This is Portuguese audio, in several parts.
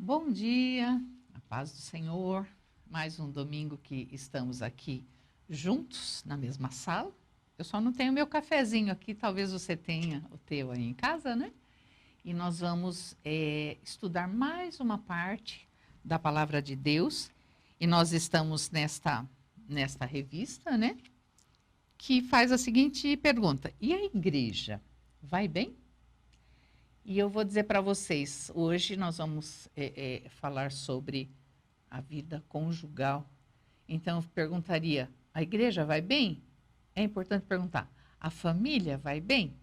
Bom dia, a paz do Senhor. Mais um domingo que estamos aqui juntos na mesma sala. Eu só não tenho meu cafezinho aqui, talvez você tenha o teu aí em casa, né? E nós vamos estudar mais uma parte da palavra de Deus. E nós estamos nesta revista, né? Que faz a seguinte pergunta: e a igreja vai bem? E eu vou dizer para vocês, hoje nós vamos falar sobre a vida conjugal. Então, eu perguntaria, a igreja vai bem? É importante perguntar, a família vai bem?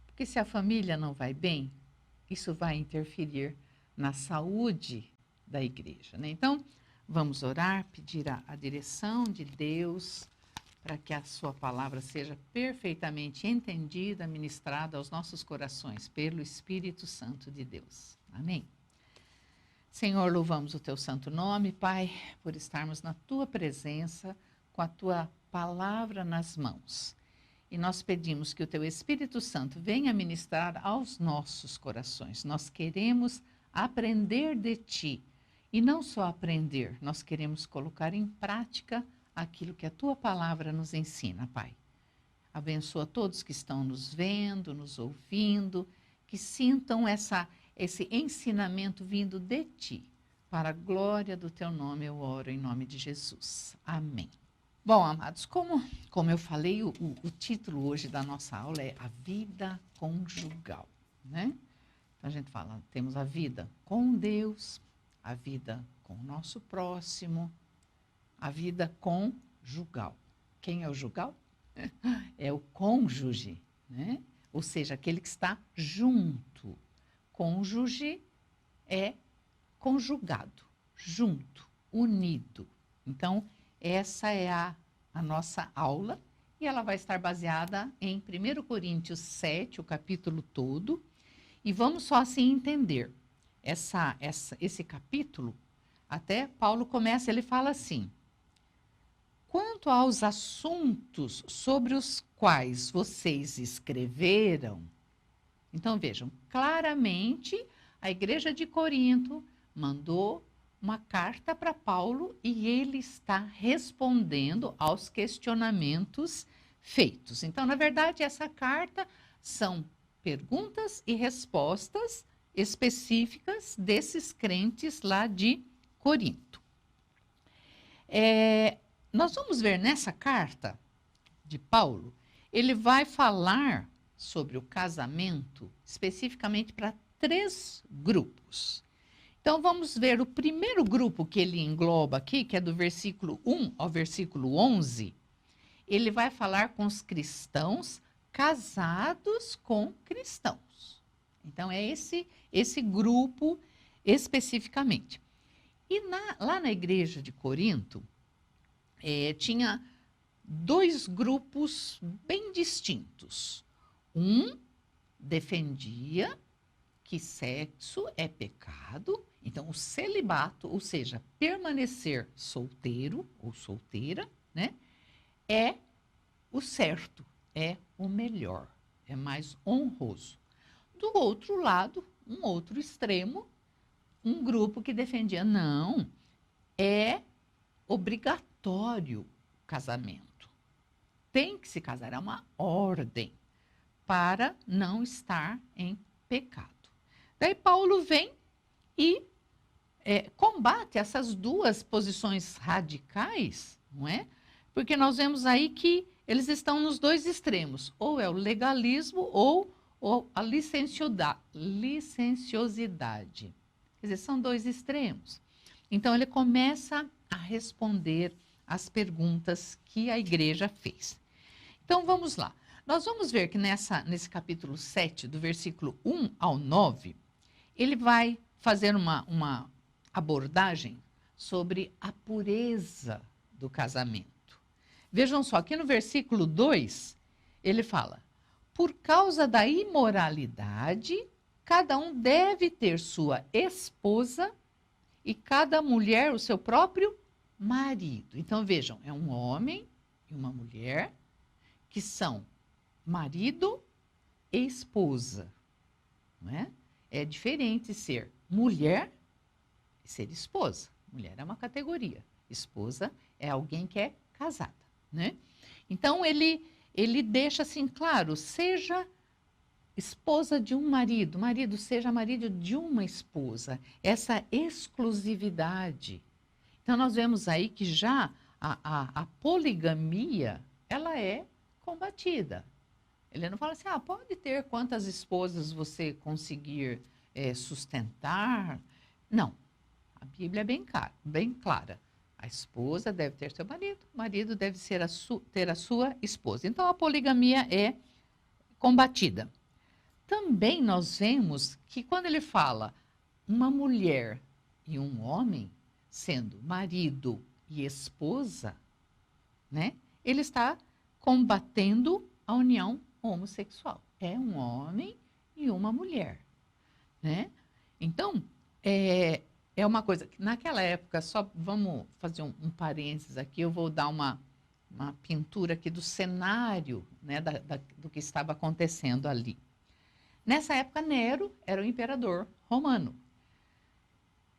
Porque se a família não vai bem, isso vai interferir na saúde da igreja, né? Então, vamos orar, pedir a direção de Deus, para que a sua palavra seja perfeitamente entendida, ministrada aos nossos corações, pelo Espírito Santo de Deus. Amém? Senhor, louvamos o teu santo nome, Pai, por estarmos na tua presença, com a tua palavra nas mãos. E nós pedimos que o teu Espírito Santo venha ministrar aos nossos corações. Nós queremos aprender de ti. E não só aprender, nós queremos colocar em prática aquilo que a tua palavra nos ensina, Pai. Abençoa todos que estão nos vendo, nos ouvindo, que sintam esse ensinamento vindo de ti. Para a glória do teu nome eu oro em nome de Jesus. Amém. Bom, amados, como eu falei, o título hoje da nossa aula é A Vida Conjugal, né? Então a gente fala, temos a vida com Deus, a vida com o nosso próximo, a vida conjugal. Quem é o jugal? É o cônjuge, né? Ou seja, aquele que está junto. Cônjuge é conjugado, junto, unido. Então, essa é a nossa aula e ela vai estar baseada em 1 Coríntios 7, o capítulo todo. E vamos só assim entender esse capítulo. Até Paulo começa, ele fala assim: quanto aos assuntos sobre os quais vocês escreveram, então vejam, claramente a igreja de Corinto mandou uma carta para Paulo e ele está respondendo aos questionamentos feitos. Então, na verdade, essa carta são perguntas e respostas específicas desses crentes lá de Corinto. Nós vamos ver nessa carta de Paulo, ele vai falar sobre o casamento especificamente para 3 grupos. Então vamos ver o primeiro grupo que ele engloba aqui, que é do versículo 1 ao versículo 11. Ele vai falar com os cristãos casados com cristãos. Então é esse grupo especificamente. E lá na igreja de Corinto, tinha 2 grupos bem distintos. Um defendia que sexo é pecado, então o celibato, ou seja, permanecer solteiro ou solteira, né, é o certo, é o melhor, é mais honroso. Do outro lado, um outro extremo, um grupo que defendia, não, é obrigatório o casamento. Tem que se casar, é uma ordem para não estar em pecado. Daí Paulo vem e combate essas 2 posições radicais, não é? Porque nós vemos aí que eles estão nos 2 extremos, ou é o legalismo ou a licenciosidade. Quer dizer, são 2 extremos. Então ele começa a responder as perguntas que a igreja fez. Então vamos lá. Nós vamos ver que nesse capítulo 7, do versículo 1 ao 9, ele vai fazer uma abordagem sobre a pureza do casamento. Vejam só, aqui no versículo 2, ele fala: por causa da imoralidade, cada um deve ter sua esposa e cada mulher o seu próprio marido. Então vejam, é um homem e uma mulher que são marido e esposa, não é? É diferente ser mulher ser esposa. Mulher é uma categoria. Esposa é alguém que é casada, né? Então, ele deixa assim claro, seja esposa de um marido, marido seja marido de uma esposa. Essa exclusividade. Então, nós vemos aí que já a poligamia, ela é combatida. Ele não fala assim, pode ter quantas esposas você conseguir sustentar. Não, a Bíblia é bem clara. A esposa deve ter seu marido, o marido deve ter a sua esposa. Então, a poligamia é combatida. Também nós vemos que quando ele fala uma mulher e um homem, sendo marido e esposa, né? Ele está combatendo a união homossexual. É um homem e uma mulher, né? Então, é uma coisa que naquela época, só vamos fazer um parênteses aqui, eu vou dar uma pintura aqui do cenário, né, do que estava acontecendo ali. Nessa época, Nero era o imperador romano.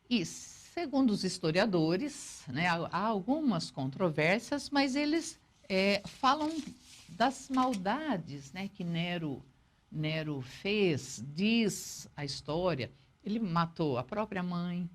E, segundo os historiadores, né, há algumas controvérsias, mas eles falam das maldades, né, que Nero fez, diz a história. Ele matou a própria mãe,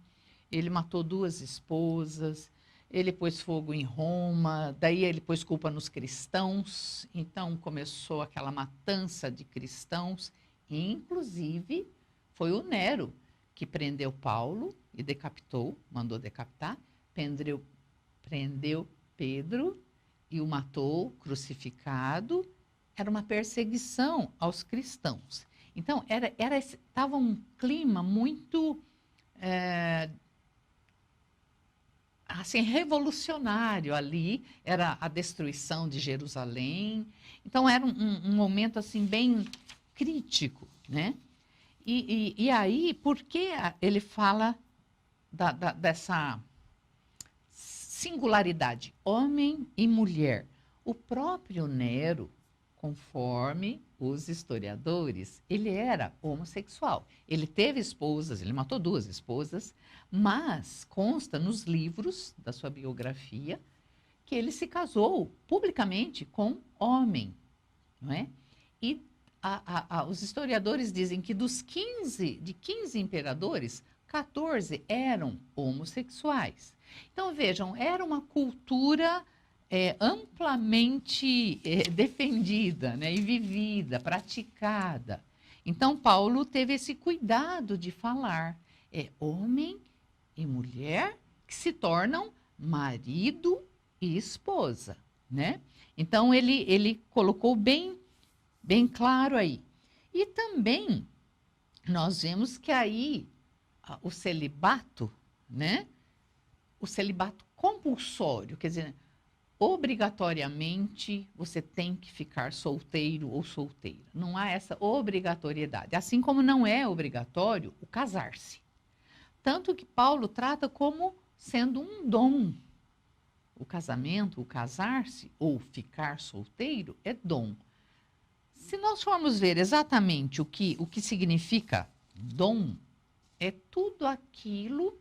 ele matou 2 esposas, ele pôs fogo em Roma, daí ele pôs culpa nos cristãos, então começou aquela matança de cristãos, e, inclusive foi o Nero que prendeu Paulo e decapitou, mandou decapitar, prendeu Pedro e o matou, crucificado. Era uma perseguição aos cristãos. Então, estava um clima muito assim, revolucionário ali, era a destruição de Jerusalém. Então, era um momento assim, bem crítico, né? E aí, por que ele fala dessa singularidade, homem e mulher? O próprio Nero, conforme os historiadores, ele era homossexual. Ele teve esposas, ele matou 2 esposas, mas consta nos livros da sua biografia que ele se casou publicamente com homem, não é? E os historiadores dizem que de 15 imperadores, 14 eram homossexuais. Então, vejam, era uma cultura amplamente defendida, né, e vivida, praticada. Então, Paulo teve esse cuidado de falar, homem e mulher que se tornam marido e esposa, né? Então, ele colocou bem claro aí. E também nós vemos que aí o celibato, né? O celibato compulsório, quer dizer, obrigatoriamente você tem que ficar solteiro ou solteira. Não há essa obrigatoriedade. Assim como não é obrigatório o casar-se. Tanto que Paulo trata como sendo um dom. O casamento, o casar-se ou ficar solteiro é dom. Se nós formos ver exatamente o que significa dom, é tudo aquilo,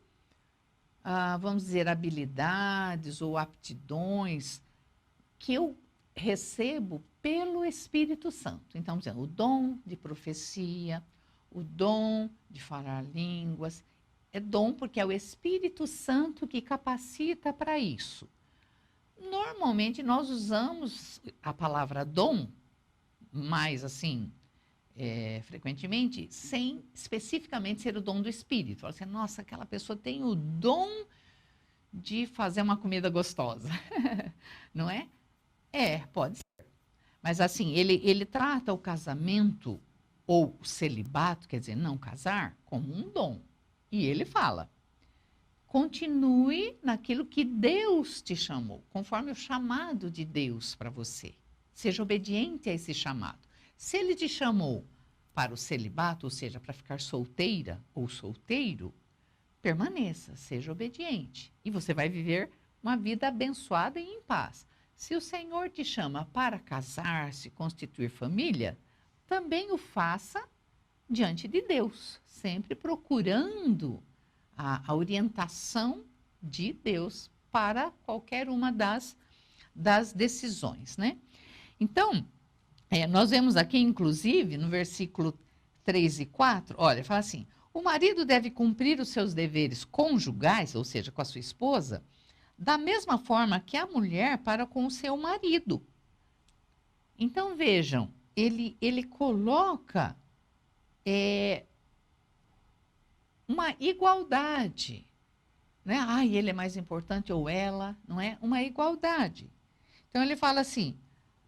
vamos dizer, habilidades ou aptidões que eu recebo pelo Espírito Santo. Então, dizendo, o dom de profecia, o dom de falar línguas, é dom porque é o Espírito Santo que capacita para isso. Normalmente, nós usamos a palavra dom mais assim, frequentemente, sem especificamente ser o dom do Espírito. Fala assim, nossa, aquela pessoa tem o dom de fazer uma comida gostosa, não é? Pode ser. Mas assim, ele trata o casamento ou o celibato, quer dizer, não casar, como um dom. E ele fala, continue naquilo que Deus te chamou, conforme o chamado de Deus para você. Seja obediente a esse chamado. Se ele te chamou para o celibato, ou seja, para ficar solteira ou solteiro, permaneça, seja obediente. E você vai viver uma vida abençoada e em paz. Se o Senhor te chama para casar-se, constituir família, também o faça diante de Deus, sempre procurando a orientação de Deus para qualquer uma das decisões, né? Então, nós vemos aqui, inclusive, no versículo 3 e 4, olha, fala assim, o marido deve cumprir os seus deveres conjugais, ou seja, com a sua esposa, da mesma forma que a mulher para com o seu marido. Então, vejam, ele coloca uma igualdade, né? Ele é mais importante ou ela, não é? Uma igualdade. Então, ele fala assim,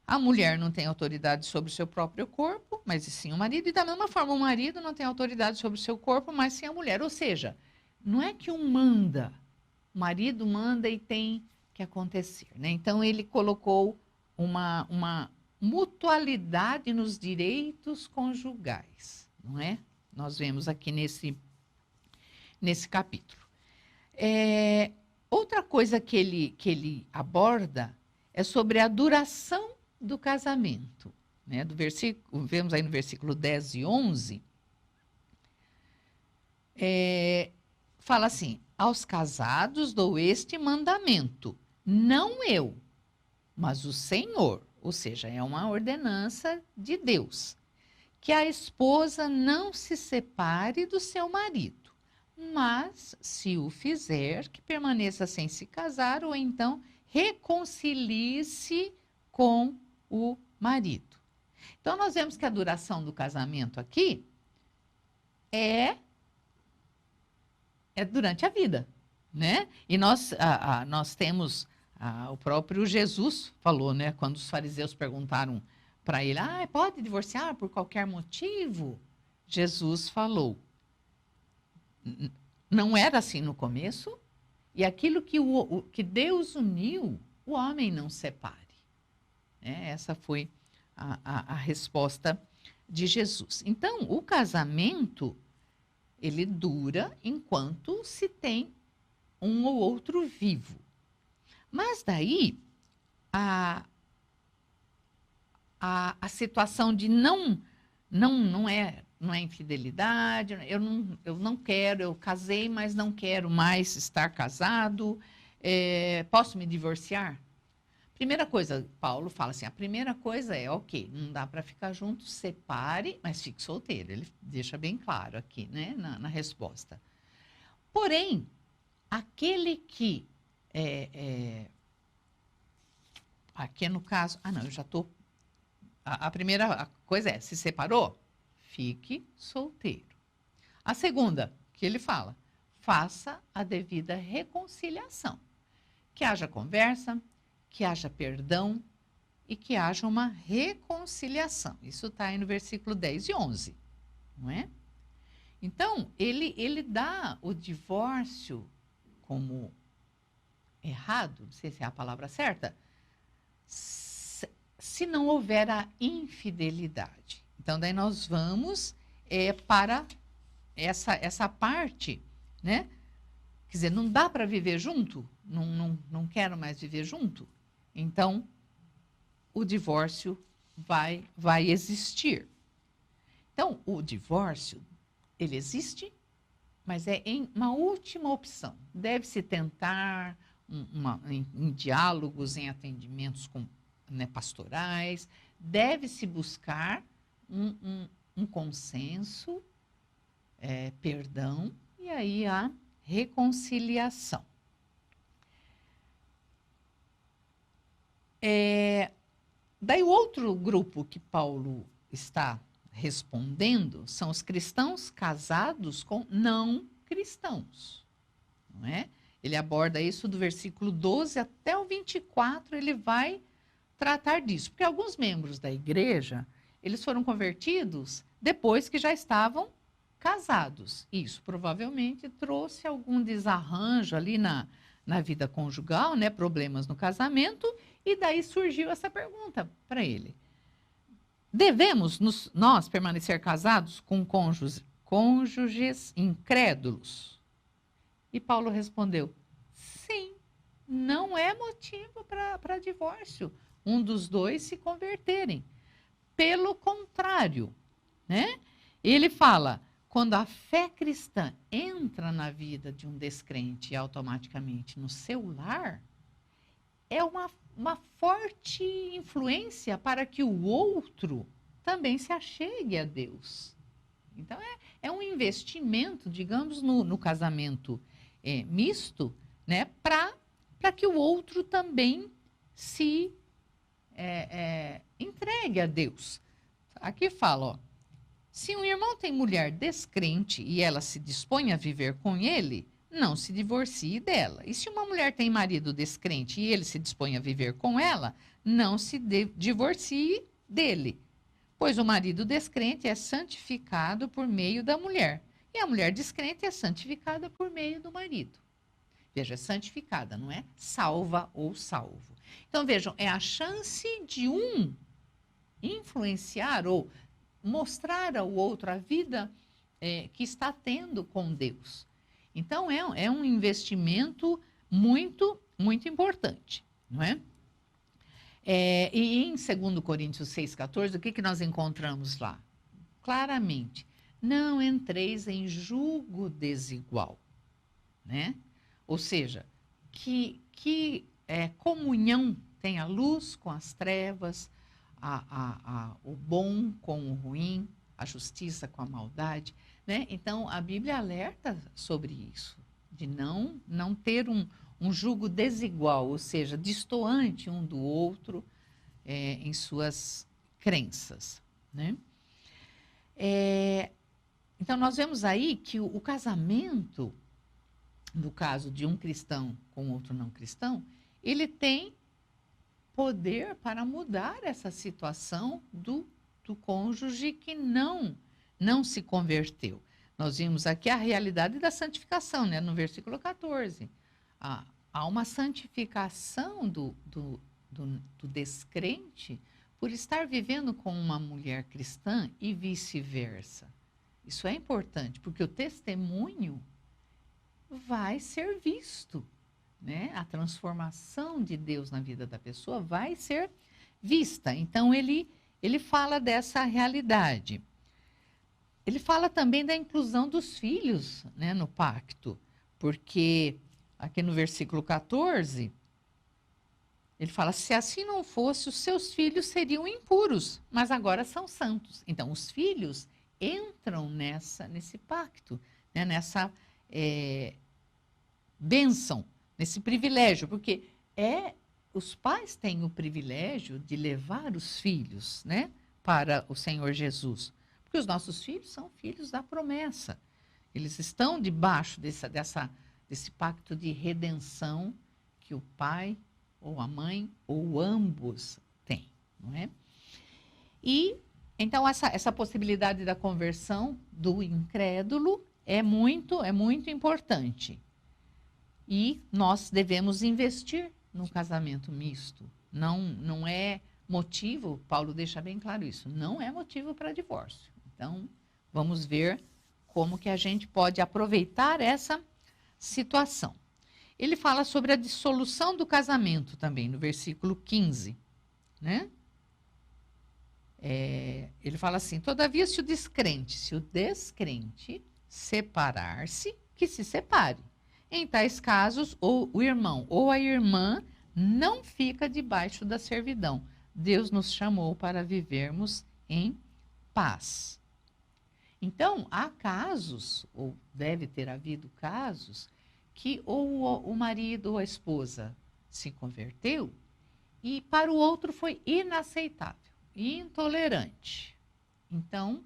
a mulher não tem autoridade sobre o seu próprio corpo, mas sim o marido. E da mesma forma, o marido não tem autoridade sobre o seu corpo, mas sim a mulher. Ou seja, não é que um manda, o marido manda e tem que acontecer, né? Então, ele colocou uma mutualidade nos direitos conjugais, não é? Nós vemos aqui nesse capítulo. Outra coisa que ele aborda é sobre a duração do casamento, né? Vemos aí no versículo 10 e 11, fala assim, aos casados dou este mandamento, não eu, mas o Senhor, ou seja, é uma ordenança de Deus, que a esposa não se separe do seu marido, mas, se o fizer, que permaneça sem se casar, ou então reconcilie-se com o marido. Então, nós vemos que a duração do casamento aqui é durante a vida, né? E nós temos, o próprio Jesus falou, né? Quando os fariseus perguntaram para ele, pode divorciar por qualquer motivo? Jesus falou, não era assim no começo, e aquilo que Deus uniu, o homem não separe. Essa foi a resposta de Jesus. Então, o casamento, ele dura enquanto se tem um ou outro vivo. Mas daí, a situação de não é infidelidade, eu não quero, eu casei, mas não quero mais estar casado, posso me divorciar? Primeira coisa, Paulo fala assim, a primeira coisa é, ok, não dá para ficar junto, separe, mas fique solteiro. Ele deixa bem claro aqui, né, na resposta. Porém, aquele que, aqui no caso, eu já estou... A primeira coisa se separou? Fique solteiro. A segunda, que ele fala, faça a devida reconciliação. Que haja conversa, que haja perdão e que haja uma reconciliação. Isso está aí no versículo 10 e 11, não é? Então, ele dá o divórcio como errado, não sei se é a palavra certa, se não houver a infidelidade. Então, daí nós vamos para essa parte, né? Quer dizer, não dá para viver junto? Não quero mais viver junto? Então, o divórcio vai existir. Então, o divórcio, ele existe, mas é em uma última opção. Deve-se tentar em diálogos, em atendimentos pastorais, deve-se buscar um consenso, perdão, e aí a reconciliação. Daí o outro grupo que Paulo está respondendo são os cristãos casados com não cristãos, não é? Ele aborda isso do versículo 12 até o 24, ele vai tratar disso, porque alguns membros da igreja, eles foram convertidos depois que já estavam casados. Isso provavelmente trouxe algum desarranjo ali na vida conjugal, né? Problemas no casamento, e daí surgiu essa pergunta para ele. Devemos nós permanecer casados com cônjuges incrédulos? E Paulo respondeu, sim, não é motivo para divórcio um dos dois se converterem. Pelo contrário, né? Ele fala, quando a fé cristã entra na vida de um descrente e automaticamente no seu lar, é uma forte influência para que o outro também se achegue a Deus. Então, é um investimento, digamos, no casamento misto, né, para que o outro também se entregue a Deus. Aqui fala, ó, se um irmão tem mulher descrente e ela se dispõe a viver com ele, não se divorcie dela. E se uma mulher tem marido descrente e ele se dispõe a viver com ela, não se divorcie dele. Pois o marido descrente é santificado por meio da mulher, e a mulher descrente é santificada por meio do marido. Veja, santificada, não é salva ou salvo. Então, vejam, é a chance de um influenciar ou mostrar ao outro a vida que está tendo com Deus. Então, é um investimento muito, muito importante, não é? E em 2 Coríntios 6,14, o que nós encontramos lá? Claramente, não entreis em julgo desigual, né? Ou seja, que comunhão tem a luz com as trevas, o bom com o ruim, a justiça com a maldade, né? Então, a Bíblia alerta sobre isso, de não ter um julgo desigual, ou seja, destoante um do outro em suas crenças, né? Então, nós vemos aí que o casamento, no caso de um cristão com outro não cristão, ele tem poder para mudar essa situação do cônjuge que não se converteu. Nós vimos aqui a realidade da santificação, né? No versículo 14. Há uma santificação do descrente por estar vivendo com uma mulher cristã e vice-versa. Isso é importante, porque o testemunho vai ser visto, né? A transformação de Deus na vida da pessoa vai ser vista. Então, ele fala dessa realidade. Ele fala também da inclusão dos filhos, né, no pacto, porque aqui no versículo 14, ele fala, se assim não fosse, os seus filhos seriam impuros, mas agora são santos. Então, os filhos entram nesse pacto, né, nessa bênção, nesse privilégio, porque os pais têm o privilégio de levar os filhos, né, para o Senhor Jesus, porque os nossos filhos são filhos da promessa. Eles estão debaixo desse pacto de redenção que o pai ou a mãe ou ambos têm, não é? E então essa possibilidade da conversão do incrédulo é muito importante. E nós devemos investir no casamento misto. Não é motivo, Paulo deixa bem claro isso, não é motivo para divórcio. Então, vamos ver como que a gente pode aproveitar essa situação. Ele fala sobre a dissolução do casamento também, no versículo 15, né? Ele fala assim, todavia se o descrente separar-se, que se separe. Em tais casos, ou o irmão ou a irmã não fica debaixo da servidão. Deus nos chamou para vivermos em paz. Então, há casos, ou deve ter havido casos, que ou o marido ou a esposa se converteu e para o outro foi inaceitável, intolerante. Então,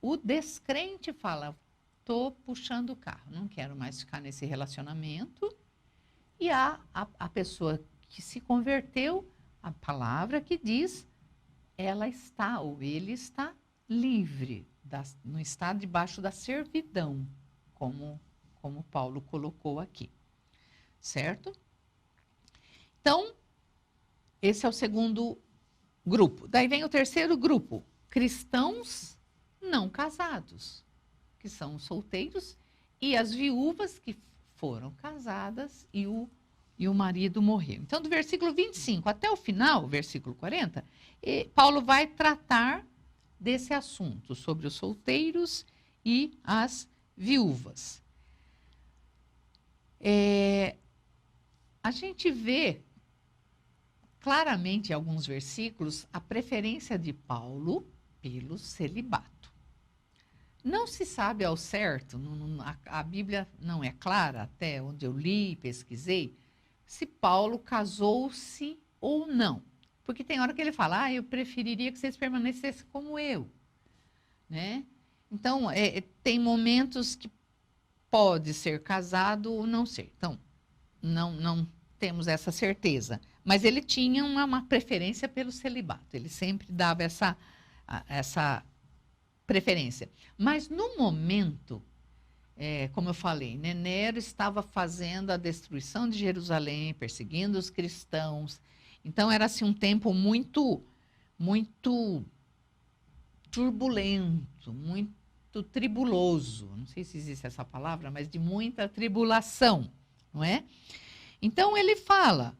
o descrente fala, estou puxando o carro, não quero mais ficar nesse relacionamento. E há a pessoa que se converteu, a palavra que diz, ela está ou ele está livre, não está debaixo da servidão, como Paulo colocou aqui, certo? Então, esse é o segundo grupo. Daí vem o terceiro grupo, cristãos não casados, que são os solteiros e as viúvas que foram casadas e o marido morreu. Então, do versículo 25 até o final, versículo 40, Paulo vai tratar desse assunto, sobre os solteiros e as viúvas. A gente vê claramente em alguns versículos a preferência de Paulo pelo celibato. Não se sabe ao certo, a Bíblia não é clara, até onde eu li e pesquisei, se Paulo casou-se ou não. Porque tem hora que ele fala, eu preferiria que vocês permanecessem como eu. Né? Então, tem momentos que pode ser casado ou não ser. Então, não temos essa certeza. Mas ele tinha uma preferência pelo celibato. Ele sempre dava essa preferência. Mas no momento, como eu falei, né, Nero estava fazendo a destruição de Jerusalém, perseguindo os cristãos. Então, era assim, um tempo muito, muito turbulento, muito tribuloso. Não sei se existe essa palavra, mas de muita tribulação, não é? Então, ele fala,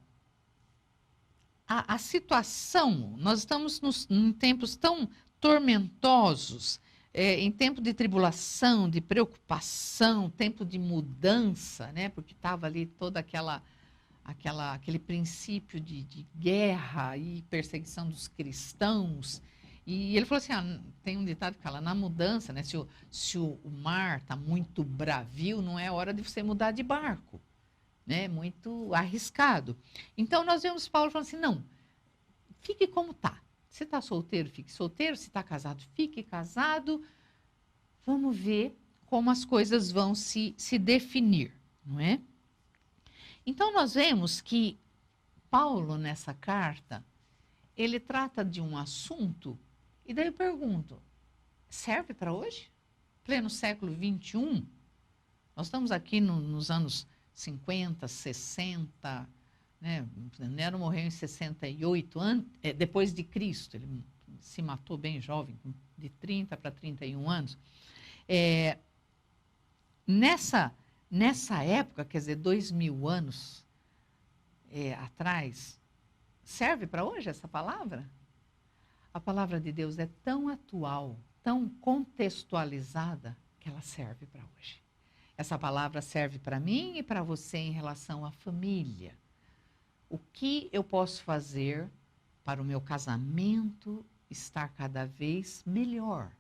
a situação, nós estamos em tempos tão tormentosos, em tempo de tribulação, de preocupação, tempo de mudança, né? Porque estava ali toda aquele princípio de guerra e perseguição dos cristãos. E ele falou assim, tem um ditado que fala, na mudança, né? Se o mar está muito bravio, não é hora de você mudar de barco. Né? Muito arriscado. Então, nós vemos Paulo falando assim, não, fique como está. Se está solteiro, fique solteiro. Se está casado, fique casado. Vamos ver como as coisas vão se definir, não é? Então, nós vemos que Paulo, nessa carta, ele trata de um assunto, e daí eu pergunto, serve para hoje? Pleno século XXI? Nós estamos aqui nos anos 50, 60, né? Nero morreu em 68, depois de Cristo, ele se matou bem jovem, de 30 para 31 anos. Nessa época, quer dizer, 2000 anos atrás, serve para hoje essa palavra? A palavra de Deus é tão atual, tão contextualizada, que ela serve para hoje. Essa palavra serve para mim e para você em relação à família. O que eu posso fazer para o meu casamento estar cada vez melhor?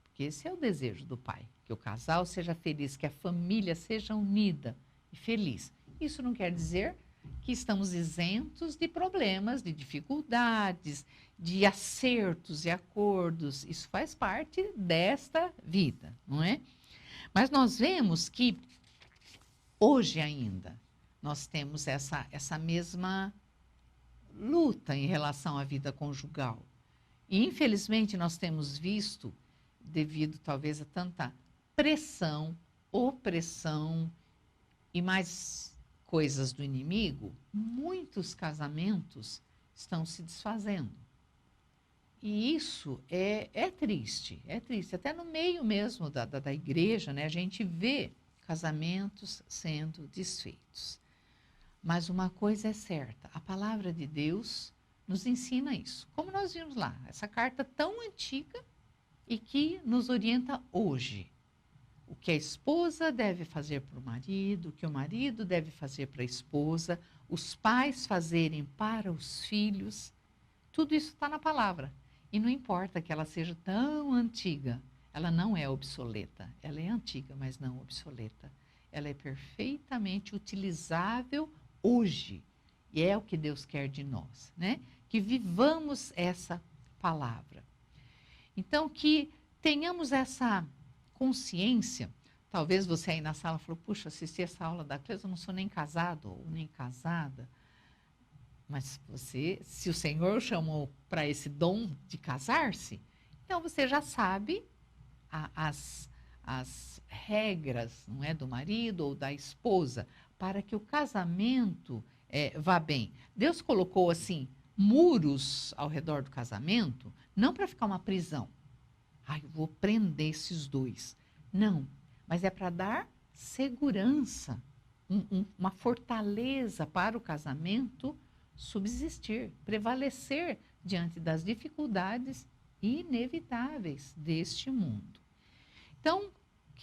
Porque esse é o desejo do Pai, que o casal seja feliz, que a família seja unida e feliz. Isso não quer dizer que estamos isentos de problemas, de dificuldades, de acertos e acordos. Isso faz parte desta vida, não é? Mas nós vemos que hoje ainda nós temos essa mesma luta em relação à vida conjugal. E, infelizmente, nós temos visto, devido talvez a tanta pressão, opressão e mais coisas do inimigo, muitos casamentos estão se desfazendo. E isso é triste, é triste. Até no meio mesmo da igreja, né, a gente vê casamentos sendo desfeitos. Mas uma coisa é certa, a palavra de Deus nos ensina isso. Como nós vimos lá, essa carta tão antiga e que nos orienta hoje. O que a esposa deve fazer para o marido, o que o marido deve fazer para a esposa, os pais fazerem para os filhos, tudo isso está na palavra. E não importa que ela seja tão antiga, ela não é obsoleta. Ela é antiga, mas não obsoleta. Ela é perfeitamente utilizável hoje. E é o que Deus quer de nós, né? Que vivamos essa palavra. Então, que tenhamos essa consciência. Talvez você aí na sala falou, puxa, assisti essa aula da Cleusa, eu não sou nem casado ou nem casada. Mas você, se o Senhor chamou para esse dom de casar-se, então você já sabe as regras, não é, do marido ou da esposa, para que o casamento vá bem. Deus colocou, assim, muros ao redor do casamento, não para ficar uma prisão. Eu vou prender esses dois. Não, mas é para dar segurança, uma fortaleza para o casamento subsistir, prevalecer diante das dificuldades inevitáveis deste mundo. Então,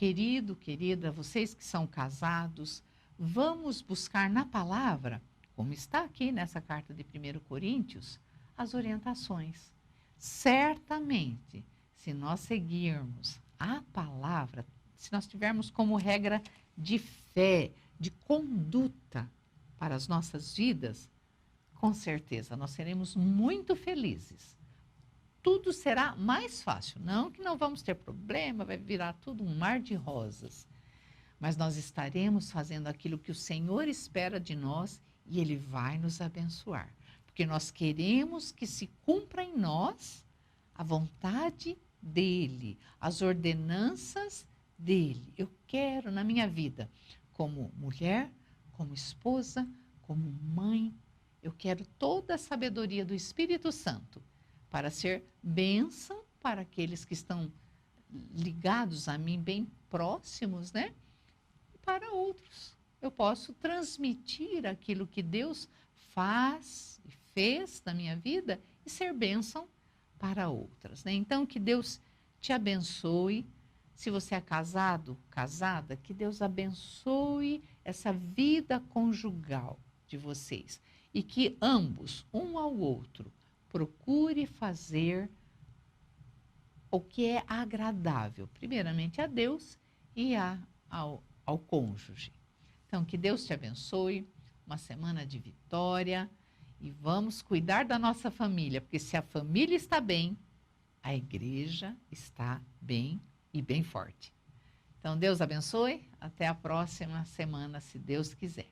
querido, querida, vocês que são casados, vamos buscar na palavra, como está aqui nessa carta de 1 Coríntios, as orientações. Certamente, se nós seguirmos a palavra, se nós tivermos como regra de fé, de conduta para as nossas vidas, com certeza nós seremos muito felizes. Tudo será mais fácil. Não que não vamos ter problema, vai virar tudo um mar de rosas. Mas nós estaremos fazendo aquilo que o Senhor espera de nós e Ele vai nos abençoar. Porque nós queremos que se cumpra em nós a vontade dEle, as ordenanças dEle. Eu quero na minha vida, como mulher, como esposa, como mãe, eu quero toda a sabedoria do Espírito Santo para ser bênção para aqueles que estão ligados a mim, bem próximos, né? E para outros. Eu posso transmitir aquilo que Deus faz e fez na minha vida e ser bênção para outras, né? Então, que Deus te abençoe. Se você é casado, casada, que Deus abençoe essa vida conjugal de vocês. E que ambos, um ao outro, procure fazer o que é agradável, primeiramente a Deus e ao cônjuge. Então, que Deus te abençoe, uma semana de vitória e vamos cuidar da nossa família, porque se a família está bem, a igreja está bem e bem forte. Então, Deus abençoe, até a próxima semana, se Deus quiser.